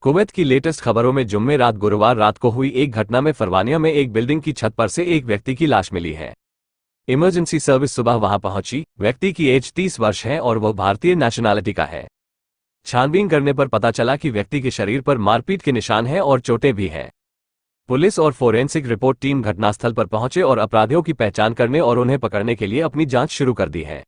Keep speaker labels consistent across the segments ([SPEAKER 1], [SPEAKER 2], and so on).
[SPEAKER 1] Kuwait की latest खबरों में जुम्मे रात गुरुवार रात को हुई एक घटना में फरवानिया में एक बिल्डिंग की छत पर से एक व्यक्ति की लाश मिली है। इमरजेंसी सर्विस सुबह वहां पहुंची। व्यक्ति की एज 30 वर्ष है और वह भारतीय नेशनैलिटी का है। छानबीन करने पर पता चला कि व्यक्ति के शरीर पर मारपीट के निशान हैं और चोटें भी हैं। पुलिस और फोरेंसिक रिपोर्ट टीम घटनास्थल पर पहुंचे और अपराधियों की पहचान करने और उन्हें पकड़ने के लिए अपनी जांच शुरू कर दी है।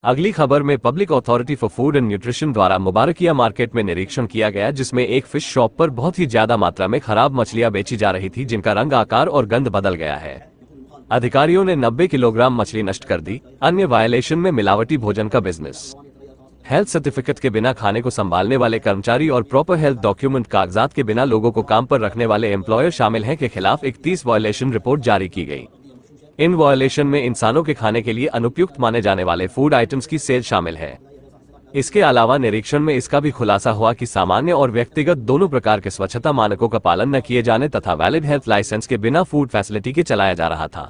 [SPEAKER 1] अगली खबर में public authority for food and nutrition द्वारा मुबारकिया मार्केट में निरीक्षण किया गया, जिसमें एक फिश शॉप पर बहुत ही ज्यादा मात्रा में खराब मछलियां बेची जा रही थी, जिनका रंग, आकार और गंध बदल गया है। अधिकारियों ने 90 किलोग्राम मछली नष्ट कर दी। अन्य वायलेशन में मिलावटी भोजन का बिजनेस, हेल्थ सर्टिफिकेट के बिना खाने को संभालने वाले कर्मचारी और प्रॉपर हेल्थ डॉक्यूमेंट कागजात के बिना लोगों को काम पर रखने वाले एम्प्लॉयर शामिल हैं के खिलाफ 31 वायलेशन रिपोर्ट जारी की गई। इन वायलेशन में इंसानों के खाने के लिए अनुपयुक्त माने जाने वाले फूड आइटम्स की सेल शामिल है। इसके अलावा निरीक्षण में इसका भी खुलासा हुआ कि सामान्य और व्यक्तिगत दोनों प्रकार के स्वच्छता मानकों का पालन न किए जाने तथा वैलिड हेल्थ लाइसेंस के बिना फूड फैसिलिटी के चलाया जा रहा था।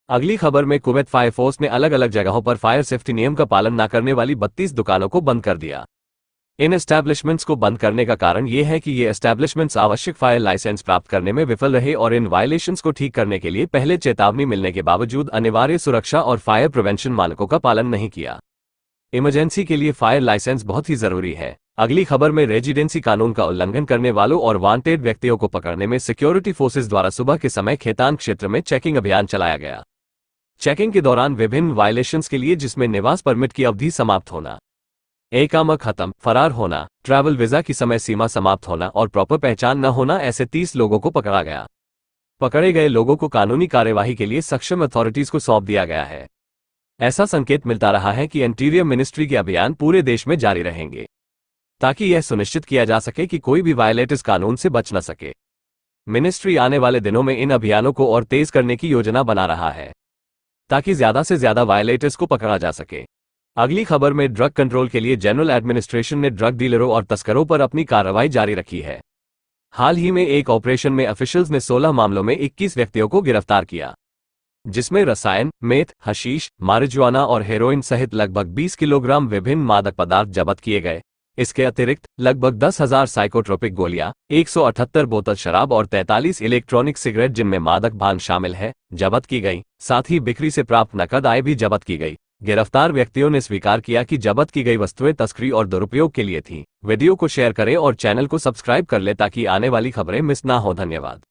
[SPEAKER 1] अगली खबर में कुवैत फायर फोर्स ने अलग अलग जगहों पर फायर सेफ्टी नियम का पालन न करने वाली 32 दुकानों को बंद कर दिया। इन एस्टैब्लिशमेंट्स को बंद करने का कारण ये है कि ये एस्टैब्लिशमेंट्स आवश्यक फायर लाइसेंस प्राप्त करने में विफल रहे और इन वायलेशंस को ठीक करने के लिए पहले चेतावनी मिलने के बावजूद अनिवार्य सुरक्षा और फायर प्रिवेंशन मानकों का पालन नहीं किया। इमरजेंसी के लिए फायर लाइसेंस बहुत ही जरूरी है। अगली खबर में रेजिडेंसी कानून का उल्लंघन करने वालों और वांटेड व्यक्तियों को पकड़ने में सिक्योरिटी फोर्सेज द्वारा सुबह के समय खेतान क्षेत्र में चेकिंग अभियान चलाया गया। चेकिंग के दौरान विभिन्न वायलेशंस के लिए, जिसमें निवास परमिट की अवधि समाप्त होना, इकामा खत्म, फरार होना, ट्रैवल वीजा की समय सीमा समाप्त होना और प्रॉपर पहचान न होना, ऐसे 30 लोगों को पकड़ा गया। पकड़े गए लोगों को कानूनी कार्यवाही के लिए सक्षम अथॉरिटीज को सौंप दिया गया है। ऐसा संकेत मिलता रहा है कि इंटीरियर मिनिस्ट्री के अभियान पूरे देश में जारी रहेंगे, ताकि यह सुनिश्चित किया जा सके कि कोई भी वायलेटर्स कानून से बच न सके। मिनिस्ट्री आने वाले दिनों में इन अभियानों को और तेज करने की योजना बना रहा है, ताकि ज्यादा से ज्यादा वायलेटर्स को पकड़ा जा सके। अगली खबर में ड्रग कंट्रोल के लिए जनरल एडमिनिस्ट्रेशन ने ड्रग डीलरों और तस्करों पर अपनी कार्रवाई जारी रखी है। हाल ही में एक ऑपरेशन में ऑफिशियल्स ने 16 मामलों में 21 व्यक्तियों को गिरफ्तार किया, जिसमें रसायन, मेथ, हशीश, मारिजुआना और हेरोइन सहित लगभग 20 किलोग्राम विभिन्न मादक पदार्थ जब्त किए गए। इसके अतिरिक्त लगभग 10,000 साइकोट्रोपिक गोलियां, 178 बोतल शराब और 43 इलेक्ट्रॉनिक सिगरेट जिनमें मादक भान शामिल है, जब्त की गई। साथ ही बिक्री से प्राप्त नकद आय भी जब्त की गई। गिरफ्तार व्यक्तियों ने स्वीकार किया कि जब्त की गई वस्तुएं तस्करी और दुरुपयोग के लिए थीं। वीडियो को शेयर करें और चैनल को सब्सक्राइब कर लें ताकि आने वाली खबरें मिस ना हो। धन्यवाद।